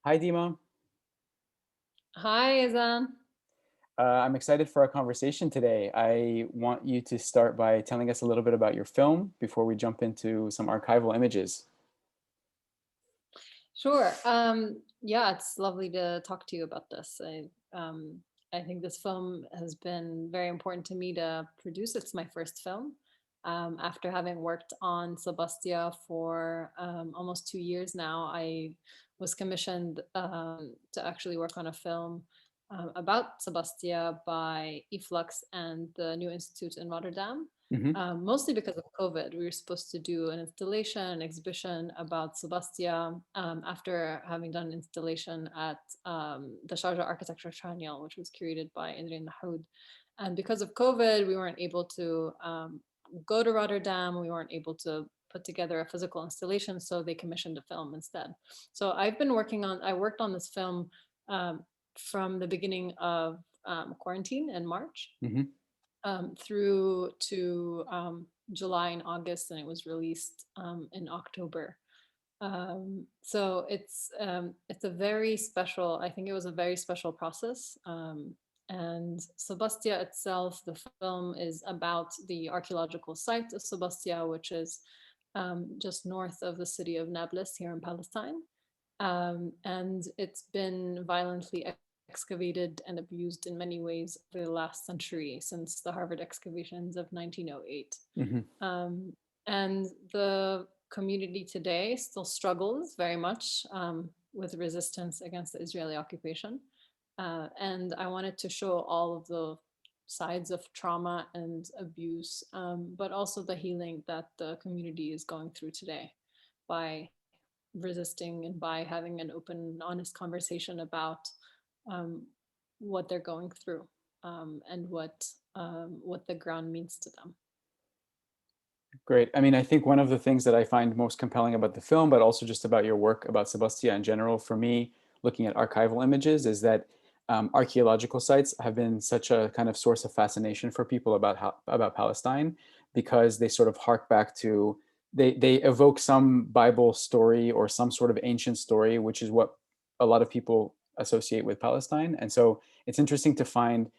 Hi, Dima. Hi, Yazan. I'm excited for our conversation today. I want you to start by telling us a little bit about your film before we jump into some archival images. Sure. Yeah, it's lovely to talk to you about this. I think this film has been very important to me to produce. It's my first film. After having worked on Sebastia for almost 2 years now, I was commissioned to actually work on a film about Sebastia by Eflux and the New Institute in Rotterdam. Hmm. Mostly because of COVID. We were supposed to do an installation, an exhibition about Sebastia after having done an installation at the Sharjah Architecture Triennial, which was curated by Indreen Nahoud. And because of COVID, we weren't able to go to Rotterdam. We weren't able to put together a physical installation, so they commissioned a film instead. So I worked on this film from the beginning of quarantine in March Hmm. through to July and August, and it was released in October. So it's a very special. I think it was a very special process. And Sebastia itself, the film is about the archaeological site of Sebastia, which is just north of the city of Nablus here in Palestine. And it's been violently excavated and abused in many ways over the last century since the Harvard excavations of 1908. Hmm. Um, and the community today still struggles very much with resistance against the Israeli occupation. And I wanted to show all of the sides of trauma and abuse, but also the healing that the community is going through today by resisting and by having an open, honest conversation about um, what they're going through and what the ground means to them. Great. I mean, I think one of the things that I find most compelling about the film, but also just about your work about Sebastia in general, for me, looking at archival images, is that archaeological sites have been such a kind of source of fascination for people about Palestine because they sort of hark back to they evoke some Bible story or some sort of ancient story, which is what a lot of people associate with Palestine. And so it's interesting to find,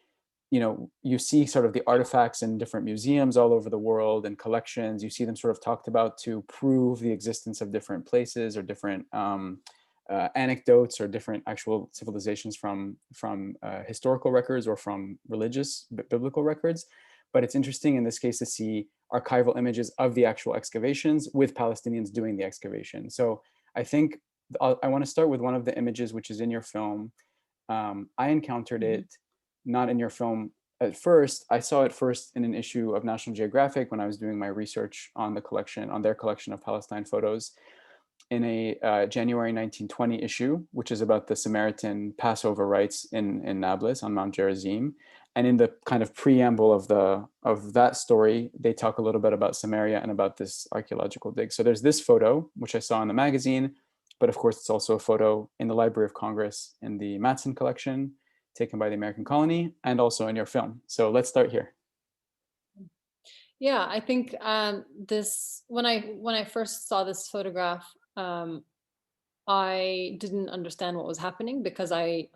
you see sort of the artifacts in different museums all over the world and collections. You see them sort of talked about to prove the existence of different places or different anecdotes or different actual civilizations from historical records or from religious biblical records. But it's interesting in this case to see archival images of the actual excavations with Palestinians doing the excavation. So I think I want to start with one of the images which is in your film. I encountered Mm-hmm. it not in your film at first. I saw it first in an issue of National Geographic when I was doing my research on their collection of Palestine photos, in a January 1920 issue, which is about the Samaritan Passover rites in Nablus on Mount Gerizim. And in the kind of preamble of that story, they talk a little bit about Samaria and about this archaeological dig. So there's this photo, which I saw in the magazine, but of course it's also a photo in the Library of Congress in the Matson collection, taken by the American colony, and also in your film. So let's start here. Yeah, I think this when I first saw this photograph, I didn't understand what was happening because I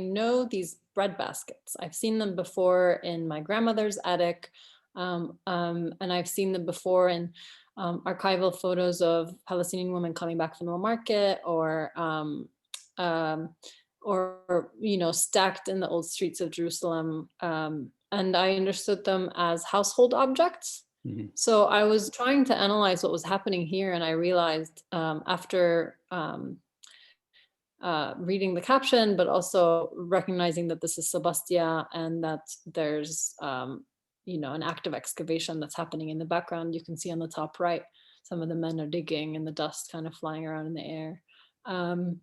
know these bread baskets. I've seen them before in my grandmother's attic, and I've seen them before in archival photos of Palestinian women coming back from the market, um, or stacked in the old streets of Jerusalem. And I understood them as household objects. Mhm. So I was trying to analyze what was happening here, and I realized after reading the caption, but also recognizing that this is Sebastia and that there's an active excavation that's happening in the background. You can see on the top right, some of the men are digging and the dust kind of flying around in the air. Um,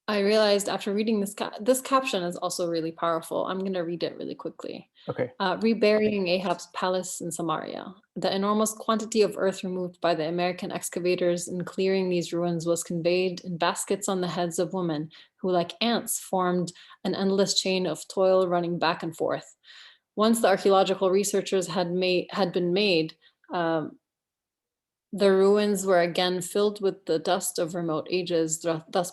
I realized after reading this caption is also really powerful. I'm going to read it really quickly. Okay. Reburying Ahab's palace in Samaria. The enormous quantity of earth removed by the American excavators in clearing these ruins was conveyed in baskets on the heads of women who, like ants, formed an endless chain of toil running back and forth. Once the archaeological researchers had been made, um, The ruins were again filled with the dust of remote ages, thus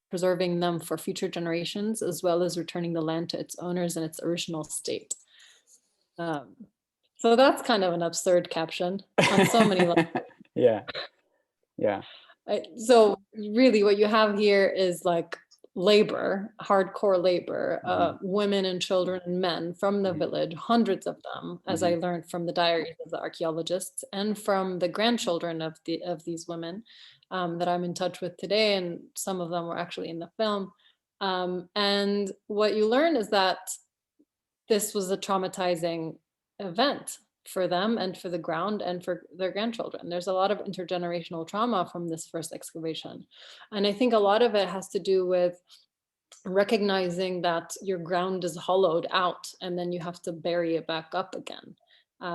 preserving them for future generations, as well as returning the land to its owners in its original state. Um, so that's kind of an absurd caption on so many levels. Yeah, yeah. So really what you have here is like labor, hardcore labor, Hmm. women and children and men from the Hmm. village, hundreds of them, as Hmm. I learned from the diaries of the archaeologists and from the grandchildren of these women that I'm in touch with today, and some of them were actually in the film. And what you learn is that this was a traumatizing event for them and for the ground and for their grandchildren. There's a lot of intergenerational trauma from this first excavation. And I think a lot of it has to do with recognizing that your ground is hollowed out and then you have to bury it back up again.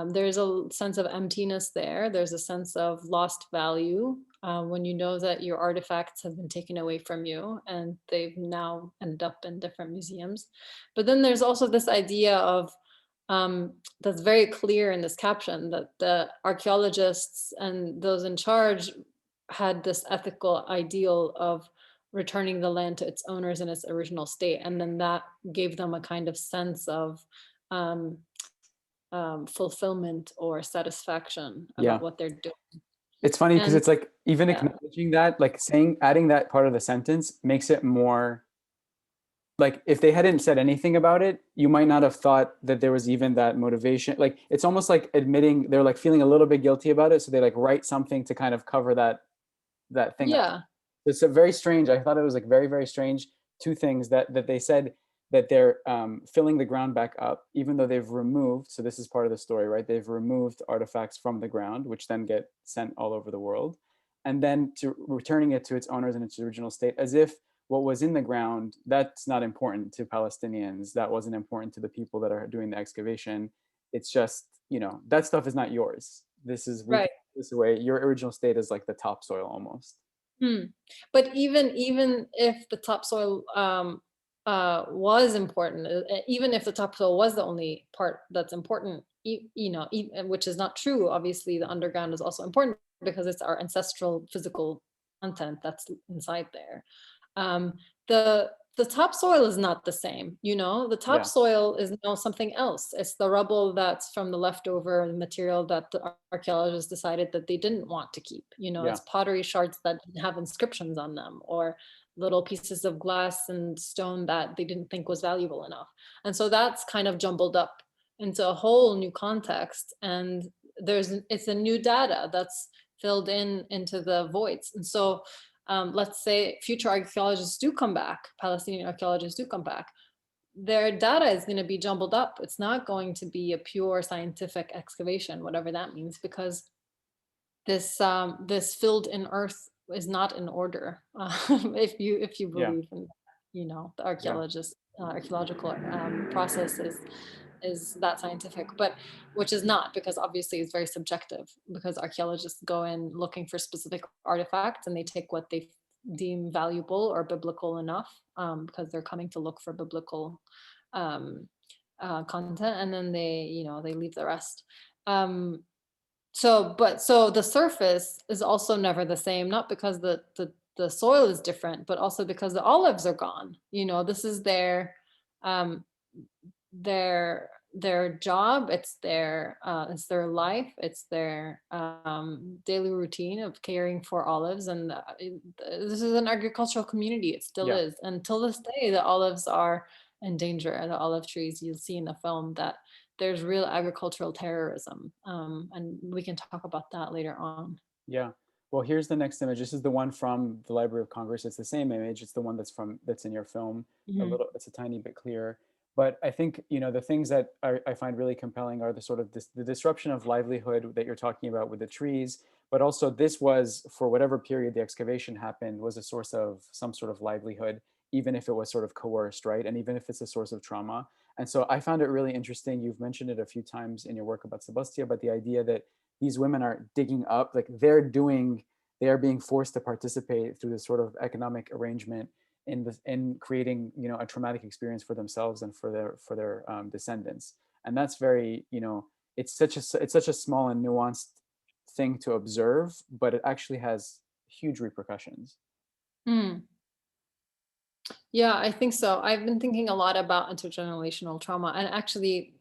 There's a sense of emptiness there. There's a sense of lost value when you know that your artifacts have been taken away from you and they've now ended up in different museums. But then there's also this idea of that's very clear in this caption that the archaeologists and those in charge had this ethical ideal of returning the land to its owners in its original state. And then that gave them a kind of sense of um, fulfillment or satisfaction Yeah. about what they're doing. It's funny because And it's like even yeah, acknowledging that, like saying, adding that part of the sentence makes it more like if they hadn't said anything about it, you might not have thought that there was even that motivation. Like it's almost like admitting they're like feeling a little bit guilty about it. So they like write something to kind of cover that thing up. yeah, It's a very strange. I thought it was like very, very strange. Two things that they said that they're filling the ground back up, even though they've removed. So this is part of the story, right? They've removed artifacts from the ground, which then get sent all over the world, and then to returning it to its owners in its original state, as if what was in the ground that's not important to Palestinians. That wasn't important to the people that are doing the excavation. It's just that stuff is not yours. This is we right. can this away. Your original state is like the topsoil almost. Hmm. But even if the topsoil was important, even if the topsoil was the only part that's important, which is not true. Obviously, the underground is also important because it's our ancestral physical content that's inside there. Um, the topsoil is not the same, the Yeah, topsoil is now something else. It's the rubble that's from the leftover material that the archaeologists decided that they didn't want to keep. yeah, It's pottery shards that didn't have inscriptions on them, or little pieces of glass and stone that they didn't think was valuable enough. And so that's kind of jumbled up into a whole new context. And it's a new data that's filled into the voids. And so let's say future archaeologists do come back, Palestinian archaeologists do come back, their data is going to be jumbled up. It's not going to be a pure scientific excavation, whatever that means, because this filled in earth is not in order. If you yeah, believe in the yeah, archaeological process is that scientific, but which is not, because obviously it's very subjective, because archaeologists go in looking for specific artifacts and they take what they deem valuable or biblical enough, because they're coming to look for biblical um, content, and then they leave the rest. um, so the surface is also never the same, not because the soil is different, but also because the olives are gone. This is um, their job. It's their life. It's their daily routine of caring for olives. And this is an agricultural community. It still yeah. is. Until this day, the olives are in danger. And the olive trees, you'll see in the film that there's real agricultural terrorism. And we can talk about that later on. Yeah. Well, here's the next image. This is the one from the Library of Congress. It's the same image. It's the one that's in your film. Mhm. It's a tiny bit clearer. But I think, the things that I find really compelling are the sort of the disruption of livelihood that you're talking about with the trees. But also this was, for whatever period the excavation happened, was a source of some sort of livelihood, even if it was sort of coerced, right? And even if it's a source of trauma. And so I found it really interesting. You've mentioned it a few times in your work about Sebastia, but the idea that these women are digging up, like they are being forced to participate through this sort of economic arrangement in creating a traumatic experience for themselves and for their descendants. And that's very it's such a small and nuanced thing to observe, but it actually has huge repercussions. Mm. Yeah, I think so. I've been thinking a lot about intergenerational trauma. And actually,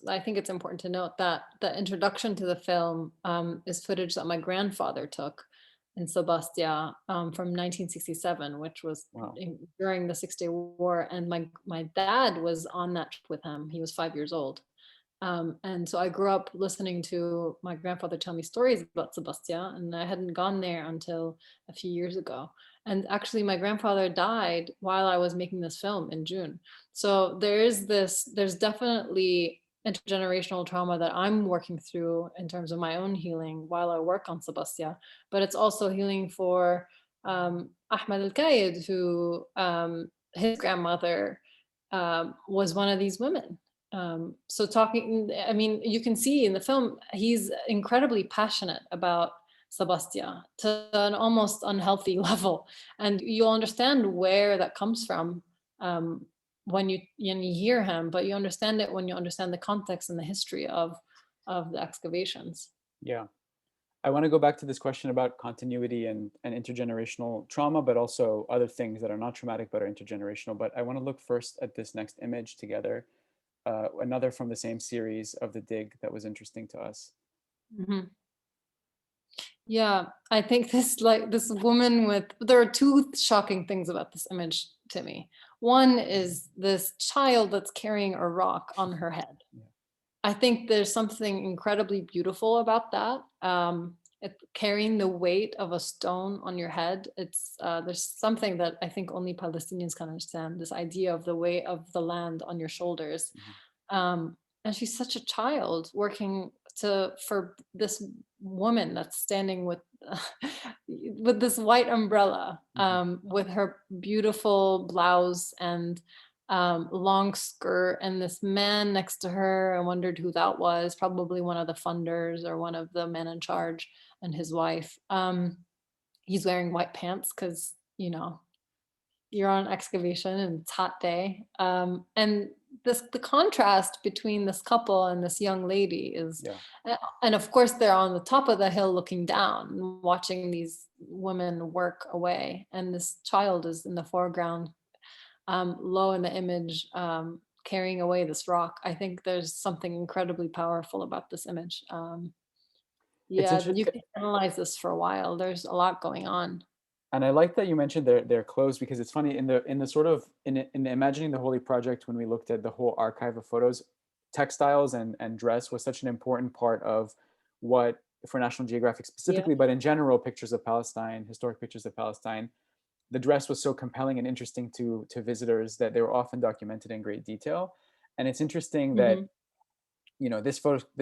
I think it's important to note that the introduction to the film is footage that my grandfather took in Sebastia from 1967, which was Wow. during the Six-Day War. And my dad was on that trip with him. He was 5 years old. And so I grew up listening to my grandfather tell me stories about Sebastia, and I hadn't gone there until a few years ago. And actually, my grandfather died while I was making this film in June. So there's definitely intergenerational trauma that I'm working through in terms of my own healing while I work on Sebastia, but it's also healing for Ahmed Al-Qaid, who his grandmother was one of these women. So talking, I mean, you can see in the film, he's incredibly passionate about Sebastia to an almost unhealthy level. And you'll understand where that comes from when you hear him, but you understand it when you understand the context and the history of the excavations. Yeah. I want to go back to this question about continuity and intergenerational trauma, but also other things that are not traumatic but are intergenerational. But I want to look first at this next image together, another from the same series of the dig that was interesting to us. Mhm. Yeah, I think this woman there are two shocking things about this image to me. One is this child that's carrying a rock on her head. Yeah. I think there's something incredibly beautiful about that. Carrying the weight of a stone on your head. There's something that I think only Palestinians can understand. This idea of the weight of the land on your shoulders. Mhm. And she's such a child working for this woman that's standing with with this white umbrella, Mhm. with her beautiful blouse and long skirt, and this man next to her. I wondered who that was. Probably one of the funders or one of the men in charge, and his wife. He's wearing white pants because you're on excavation and it's hot day. And the contrast between this couple and this young lady is, Yeah. and of course they're on the top of the hill looking down, watching these women work away, and this child is in the foreground, low in the image, carrying away this rock. I think there's something incredibly powerful about this image. It's Yeah, you interesting. can analyze this for a while. There's a lot going on. And I like that you mentioned their clothes, because it's funny in the sort of in the Imagining the Holy project, when we looked at the whole archive of photos, textiles and dress was such an important part of what, for National Geographic Yeah. specifically, but in general, pictures of Palestine, historic pictures of Palestine, the dress was so compelling and interesting to visitors that they were often documented in great detail. And it's interesting that, Hmm. this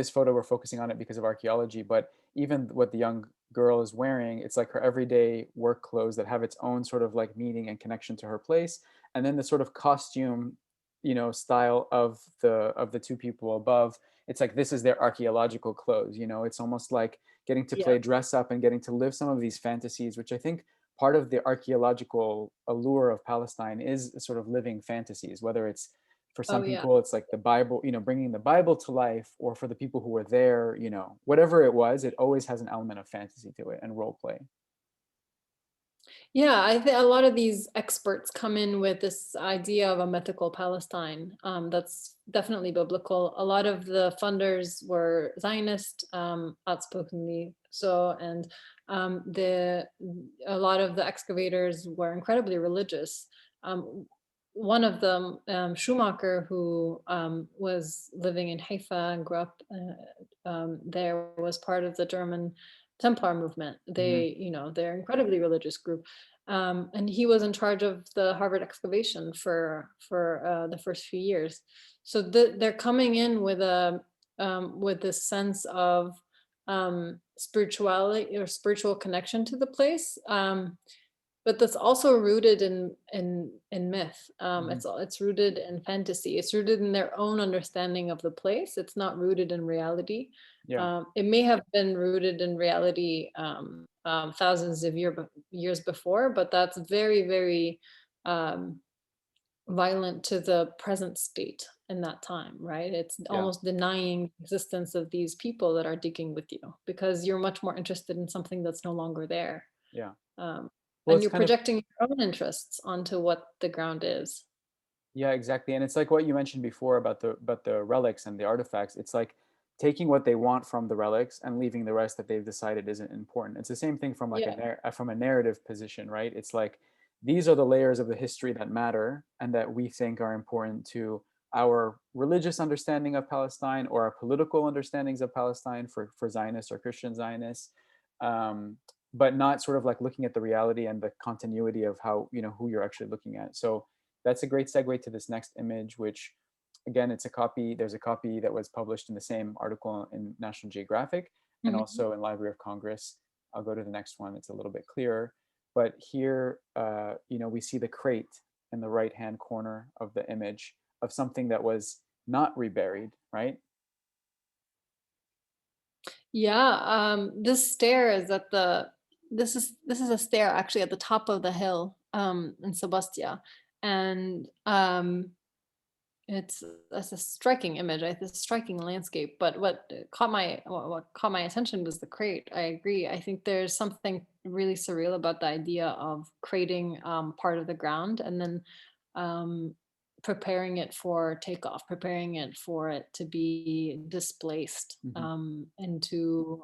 photo we're focusing on it because of archaeology, but even what the young girl is wearing, it's like her everyday work clothes that have its own sort of like meaning and connection to her place. And then the sort of costume, style of the two people above, it's like this is their archaeological clothes. It's almost like getting to Yeah. play dress up and getting to live some of these fantasies, which I think part of the archaeological allure of Palestine is sort of living fantasies, whether it's, for Oh some yeah. people it's like the Bible, bringing the Bible to life, or for the people who were there, whatever it was, it always has an element of fantasy to it and role play. Yeah, I think a lot of these experts come in with this idea of a mythical Palestine, that's definitely biblical. A lot of the funders were Zionist, outspokenly so, and a lot of the excavators were incredibly religious. Um, One of them, Schumacher, who was living in Haifa and grew up there, was part of the German Templar movement. Hmm. They're incredibly religious group, and he was in charge of the Harvard excavation for the first few years. So they're coming in with this sense of spirituality or spiritual connection to the place. But that's also rooted in myth. Hmm. It's rooted in fantasy. It's rooted in their own understanding of the place. It's not rooted in reality. Yeah. It may have been rooted in reality thousands of years before, but that's very, very um, violent to the present state in that time, right? It's Yeah, almost denying the existence of these people that are digging with you because you're much more interested in something that's no longer there. yeah. Um, Well, and it's you're kind of, projecting your own interests onto what the ground is. yeah, exactly. And it's like what you mentioned before about the relics and the artifacts. It's like taking what they want from the relics and leaving the rest that they've decided isn't important. It's the same thing from like Yeah. from a narrative position, right? It's like these are the layers of the history that matter and that we think are important to our religious understanding of Palestine or our political understandings of Palestine for Zionists or Christian Zionists. Um, but not sort of like looking at the reality and the continuity of how, who you're actually looking at. So that's a great segue to this next image, which again, it's a copy. There's a copy that was published in the same article in National Geographic and Mhm. also in Library of Congress. I'll go to the next one. It's a little bit clearer. But here, we see the crate in the right-hand corner of the image of something that was not reburied, right? Yeah, this stair is at the this is a stair actually at the top of the hill in Sebastia, and it's a striking image. It's a striking landscape. But what caught my attention was the crate. I agree. I think there's something really surreal about the idea of creating part of the ground and then um, preparing it for takeoff, preparing it for it to be displaced Hmm. into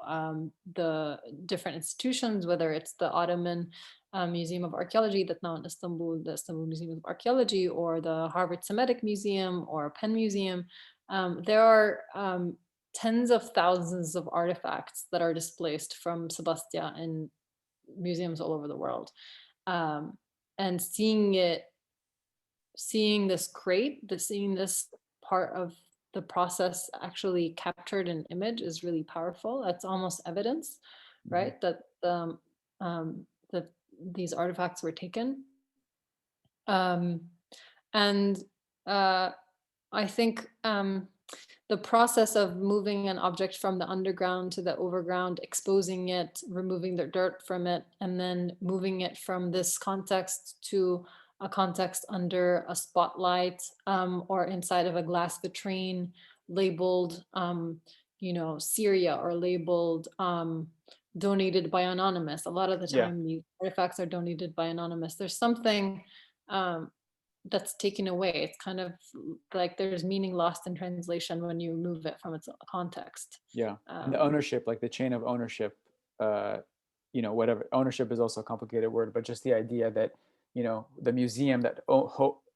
the different institutions, whether it's the Ottoman Museum of Archaeology that's now in Istanbul, the Istanbul Museum of Archaeology, or the Harvard Semitic Museum or Penn Museum. There are tens of thousands of artifacts that are displaced from Sebastia in museums all over the world. Um, and seeing this crate, seeing this part of the process actually captured in image is really powerful. That's almost evidence, Hmm. right? That these artifacts were taken. Um, and uh, I think the process of moving an object from the underground to the overground, exposing it, removing the dirt from it, and then moving it from this context to a context under a spotlight or inside of a glass vitrine labeled, Syria or labeled donated by anonymous. A lot of the Yeah, time, these artifacts are donated by anonymous. There's something um, that's taken away. It's kind of like there's meaning lost in translation when you remove it from its context. yeah. And the Um, ownership, like the chain of ownership, uh, whatever ownership is also a complicated word, but just the idea that, the museum that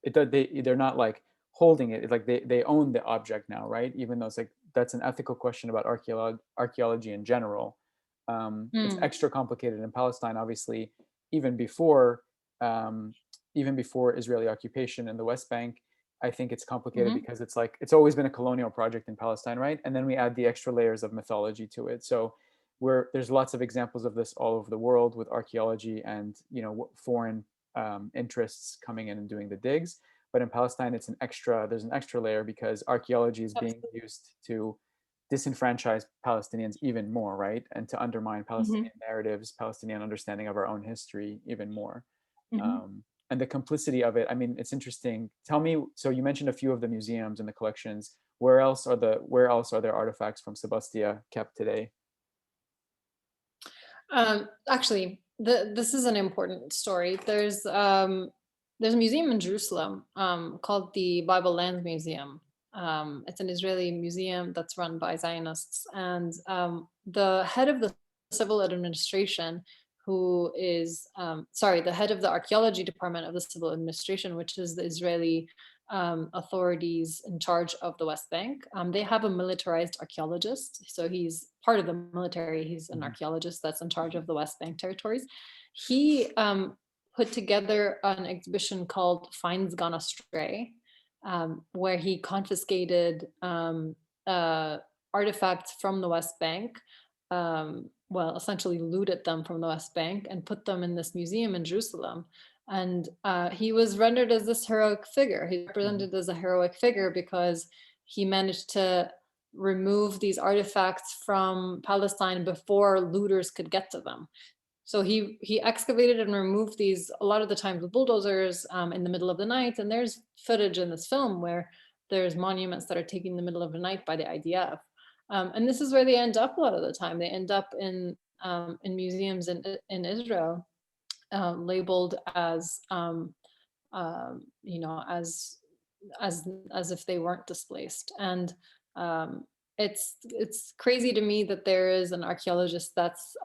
they're not like holding it. It's like they own the object now, right? Even though it's like that's an ethical question about archaeology in general. It's hmm, extra complicated in Palestine, obviously, even before um, even before Israeli occupation in the West Bank. I think it's complicated mhm. because it's like it's always been a colonial project in Palestine, right? And then we add the extra layers of mythology to it. So there's lots of examples of this all over the world with archaeology and foreign interests coming in and doing the digs. But in Palestine, there's an extra layer because archaeology is being Absolutely. used to disenfranchise Palestinians even more, right? And to undermine Mhm, Palestinian narratives, Palestinian understanding of our own history even more. mhm. And the complicity of it. I mean, it's interesting. Tell me. So you mentioned a few of the museums and the collections. Where else are there artifacts from Sebastia kept today? Actually, this is an important story. There's a museum in Jerusalem called the Bible Lands Museum. It's an Israeli museum that's run by Zionists, and the head of the civil administration, the head of the archaeology department of the civil administration, which is the Israeli authorities in charge of the West Bank. They have a militarized archaeologist. So he's part of the military. He's an Mhm. archaeologist that's in charge of the West Bank territories. He put together an exhibition called Finds Gone Astray, where he confiscated uh, artifacts from the West Bank. Essentially looted them from the West Bank and put them in this museum in Jerusalem. And he was rendered as this heroic figure. He's Mhm. represented as a heroic figure because he managed to remove these artifacts from Palestine before looters could get to them. So he excavated and removed these a lot of the times with bulldozers in the middle of the night. And there's footage in this film where there's monuments that are taken in the middle of the night by the IDF. And this is where they end up a lot of the time. They end up in museums in Israel, labeled as you know, as if they weren't displaced. And um, it's crazy to me that there is an archaeologist that's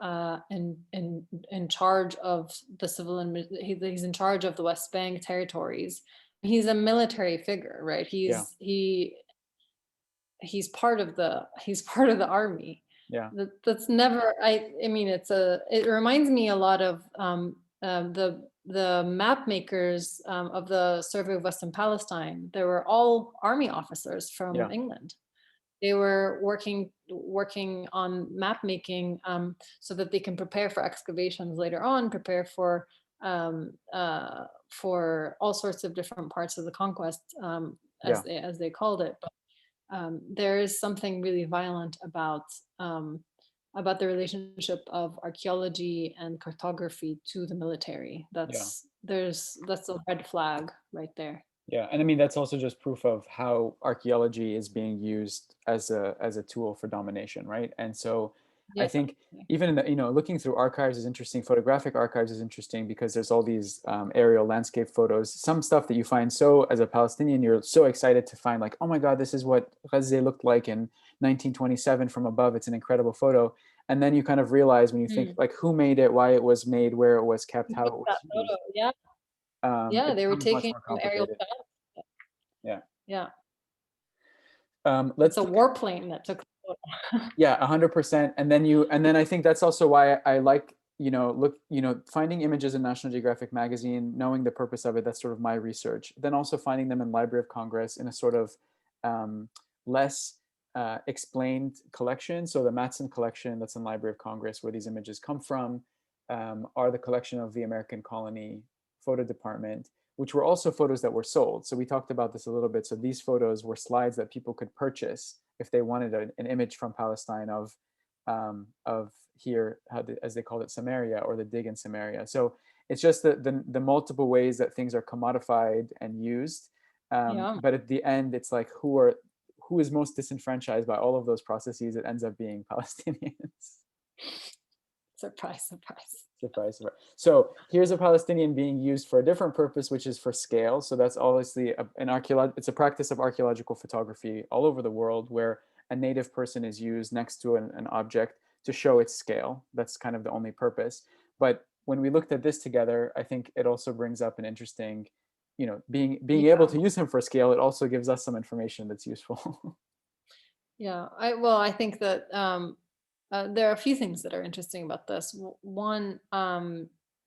in charge of the civil and he's in charge of the West Bank territories. He's a military figure, right? Yeah. He's part of the army. Yeah. That's never, I mean, it reminds me a lot of the map makers of the survey of Western Palestine. They were all army officers from Yeah. England. They were working on map making so that they can prepare for excavations later on, prepare for all sorts of different parts of the conquest, Yeah. as they called it. But there is something really violent about the relationship of archaeology and cartography to the military. Yeah. That's a red flag right there. Yeah, and I mean that's also just proof of how archaeology is being used as a tool for domination, right? And so I Yeah. think even in the, looking through archives is interesting. Photographic archives is interesting because there's all these aerial landscape photos. Some stuff that you find, so as a Palestinian, you're so excited to find, like, oh my God, this is what Gaza looked like in 1927 from above. It's an incredible photo. And then you kind of realize when you think, Mm. like, who made it, why it was made, where it was kept, how it was That used. photo, yeah. Yeah, It they were becomes much taking more aerial complicated. shots. Yeah. Yeah, it's Let's a look at, warplane that took the photo. yeah, 100%. And then I think that's also why I like, finding images in National Geographic magazine, knowing the purpose of it. That's sort of my research. Then also finding them in Library of Congress in a sort of less explained collection. So the Matson collection that's in Library of Congress, where these images come from, are the collection of the American Colony Photo Department, which were also photos that were sold. So we talked about this a little bit. So these photos were slides that people could purchase if they wanted an image from Palestine of here, as they called it, Samaria, or the dig in Samaria. So it's just the multiple ways that things are commodified and used. Yeah, But at the end, it's like who is most disenfranchised by all of those processes? It ends up being Palestinians. surprise, surprise. Surprise, surprise. So here's a Palestinian being used for a different purpose, which is for scale. So that's obviously it's a practice of archaeological photography all over the world, where a native person is used next to an object to show its scale. That's kind of the only purpose. But when we looked at this together, I think it also brings up an interesting, being able Yeah, to use him for scale. It also gives us some information that's useful. yeah. I think that there are a few things that are interesting about this. One,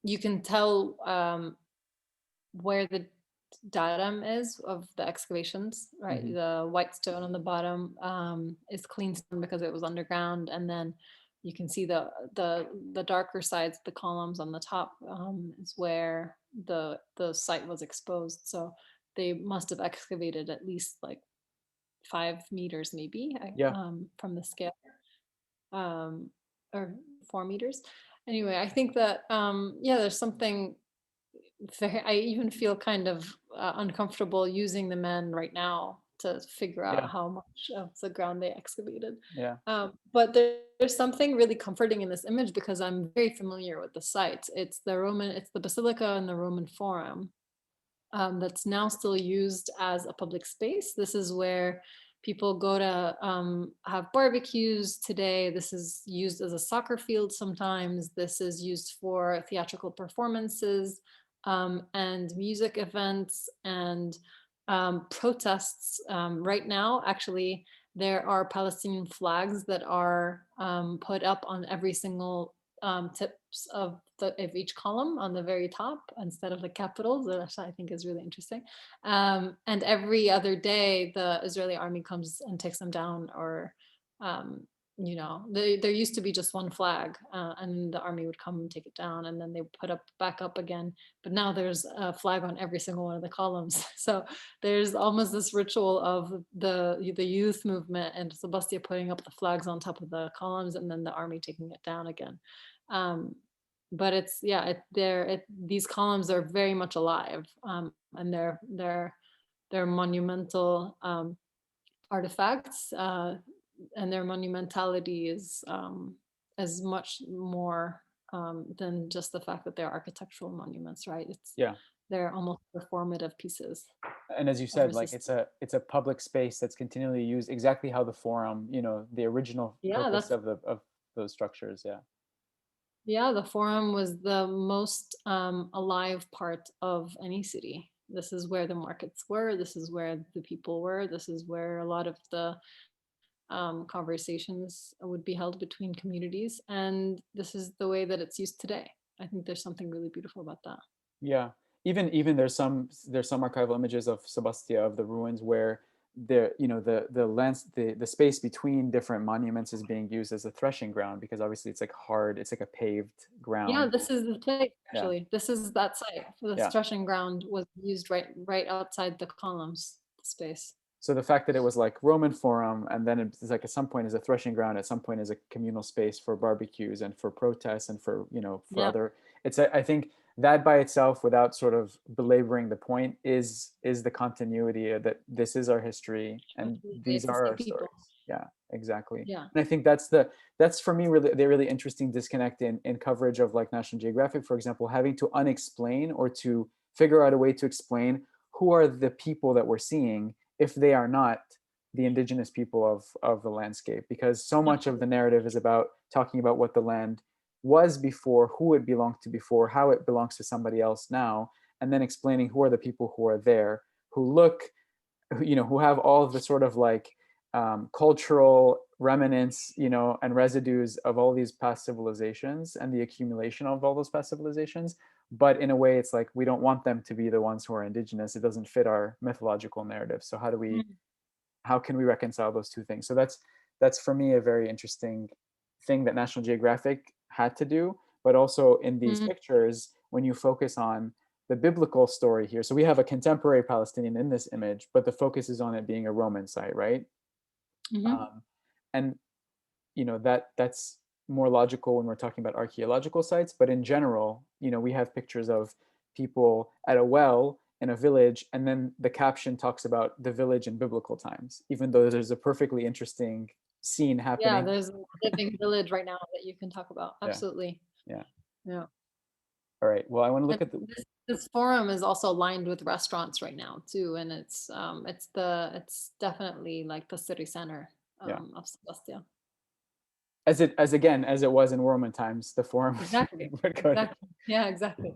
you can tell where the datum is of the excavations, right? Hmm. The white stone on the bottom is clean stone because it was underground, and then you can see the darker sides, the columns on the top, is where the site was exposed. So they must have excavated at least like 5 meters, maybe, Yeah, from the scale, um, or 4 meters. Anyway, I think that yeah, there's something I even feel kind of uncomfortable using the men right now to figure yeah, out how much of the ground they excavated. yeah, But there's something really comforting in this image because I'm very familiar with the site. It's the Basilica and the Roman Forum, that's now still used as a public space. This is where people go to have barbecues today. This is used as a soccer field sometimes. This is used for theatrical performances and music events and protests. Right now, actually, there are Palestinian flags that are put up on every single tips of each column on the very top instead of the capitals, which I think is really interesting. And every other day, the Israeli army comes and takes them down, or there used to be just one flag, and the army would come and take it down, and then they put up back up again. But now there's a flag on every single one of the columns. So there's almost this ritual of the youth movement and Sebastia putting up the flags on top of the columns, and then the army taking it down again. Um, but it's, yeah, these columns are very much alive, and they're monumental artifacts, and their monumentality is as much more than just the fact that they're architectural monuments, right? Yeah. They're almost performative pieces And as you of said, like resistance. it's a public space that's continually used exactly how the forum, you know, the original Yeah, purpose that's of those structures. Yeah. yeah. The forum was the most alive part of any city. This is where the markets were. This is where the people were. This is where a lot of the conversations would be held between communities, and this is the way that it's used today. I think there's something really beautiful about that. Yeah. Even there's some archival images of Sebastia, of the ruins, where the space between different monuments is being used as a threshing ground, because obviously it's like hard, it's like a paved Yeah, ground. this is the place Yeah. actually. This is that site. The Yeah. threshing ground was used right outside the columns space. So the fact that it was like Roman Forum, and then it's like at some point is a threshing ground, at some point is a communal space for barbecues and for protests and for, you know, for Yeah. other, I think that by itself, without sort of belaboring the point, is the continuity that this is our history and Absolutely. these It's the are same our people. stories. Yeah, exactly. Yeah. And I think that's for me really the really interesting disconnect in coverage of like National Geographic, for example, having to unexplain or to figure out a way to explain who are the people that we're seeing if they are not the indigenous people of the landscape, because so much of the Absolutely. narrative is about talking about what the land was before, who it belonged to before, how it belongs to somebody else now, and then explaining who are the people who are there, who look, you know, who have all of the sort of like cultural remnants, you know, and residues of all these past civilizations and the accumulation of all those past civilizations. But in a way, it's like we don't want them to be the ones who are indigenous. It doesn't fit our mythological narrative. So Mm. how can we reconcile those two things? So that's for me a very interesting thing that National Geographic had to do, but also in these Mm. pictures, when you focus on the biblical story here. So we have a contemporary Palestinian in this image, but the focus is on it being a Roman site, right? Mhm. Um, and you know that's more logical when we're talking about archaeological sites. But in general, you know, we have pictures of people at a well in a village, and then the caption talks about the village in biblical times, even though there's a perfectly interesting scene Yeah, happening. there's a living village right now that you can talk about. Yeah, Absolutely. yeah. Yeah. All right. Well, I want to And look at the. this forum is also lined with restaurants right now too, and it's definitely like the city center Yeah. of Sebastia. As again as it was in Roman times, the forum Exactly. would go to. Exactly. Yeah, exactly.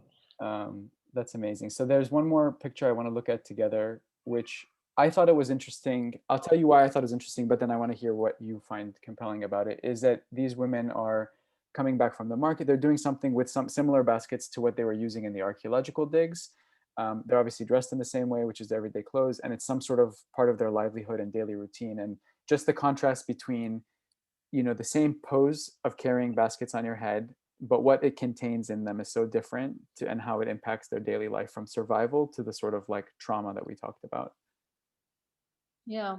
That's amazing. So there's one more picture I want to look at together, which I thought it was interesting. I'll tell you why I thought it was interesting, but then I want to hear what you find compelling about it. Is that these women are coming back from the market. They're doing something with some similar baskets to what they were using in the archaeological digs. They're obviously dressed in the same way, which is their everyday clothes, and it's some sort of part of their livelihood and daily routine. And just the contrast between, you know, the same pose of carrying baskets on your head, but what it contains in them is so different to, and how it impacts their daily life, from survival to the sort of like trauma that we talked about. Yeah.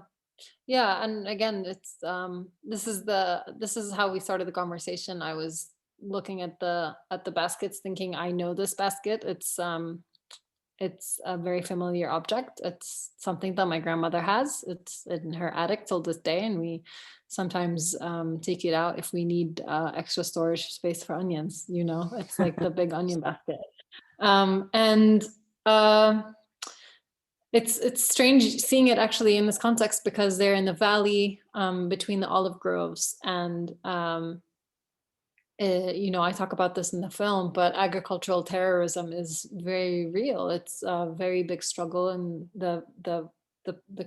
Yeah, and again, this is how we started the conversation. I was looking at the baskets thinking I know this basket. It's a very familiar object. It's something that my grandmother has. It's in her attic till this day, and we sometimes take it out if we need extra storage space for onions. You know, it's like the big onion basket. And uh, it's strange seeing it actually in this context because they're in the valley between the olive groves, and you know, I talk about this in the film, but agricultural terrorism is very real. It's a very big struggle in the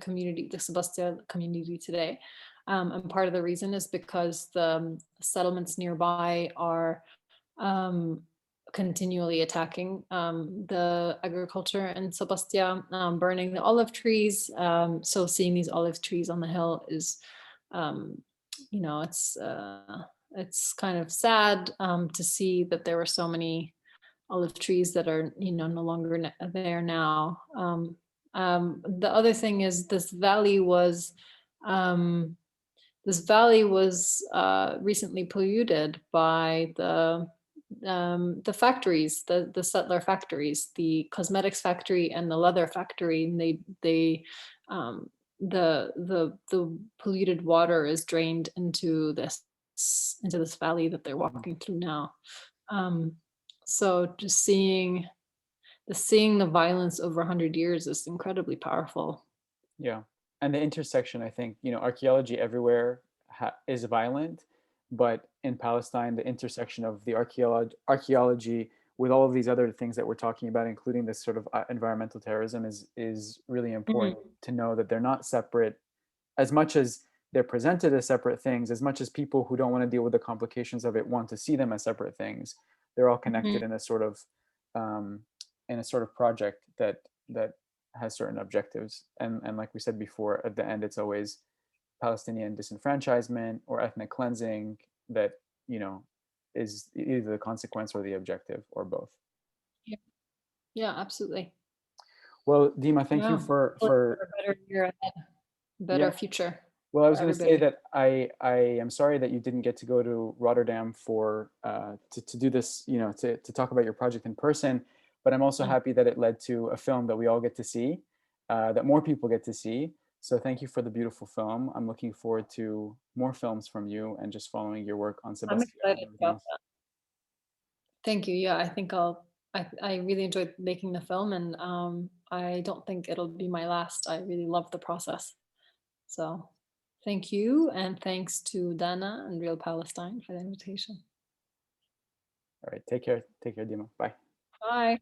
community, the Sebastia community today. And part of the reason is because the settlements nearby are um, continually attacking the agriculture in Sebastia, burning the olive trees. So seeing these olive trees on the hill is, um, you know, it's kind of sad to see that there were so many olive trees that are, you know, no longer there now. The other thing is um, this valley was recently polluted by the the factories, the settler factories, the cosmetics factory and the leather factory, and um, the polluted water is drained into this valley that they're Mhm. walking through now. Um, so just seeing the violence over 100 years is incredibly powerful. Yeah. And the intersection, I think, archaeology everywhere is violent, but in Palestine, the intersection of the archaeology with all of these other things that we're talking about, including this sort of environmental terrorism, is really important Mhm, to know that they're not separate as much as they're presented as separate things, as much as people who don't want to deal with the complications of it want to see them as separate things. They're all connected mhm. um, in a sort of project that has certain objectives. And like we said before, at the end, it's always Palestinian disenfranchisement or ethnic cleansing that you know is either the consequence or the objective or both. Yeah, yeah, absolutely. Well, Dima, thank you Yeah, hopefully for for a better year ahead, yeah. better future Well, I for was going to say everybody. that I am sorry that you didn't get to go to Rotterdam for to do this, to talk about your project in person. But I'm also Mm. happy that it led to a film that we all get to see, that more people get to see. So thank you for the beautiful film. I'm looking forward to more films from you and just following your work on I'm Sebastia and excited everything about else. that. Thank you. Yeah, I think I really enjoyed making the film, and I don't think it'll be my last. I really love the process. So thank you, and thanks to Dana and Real Palestine for the invitation. All right, take care, Dima. Bye. Bye.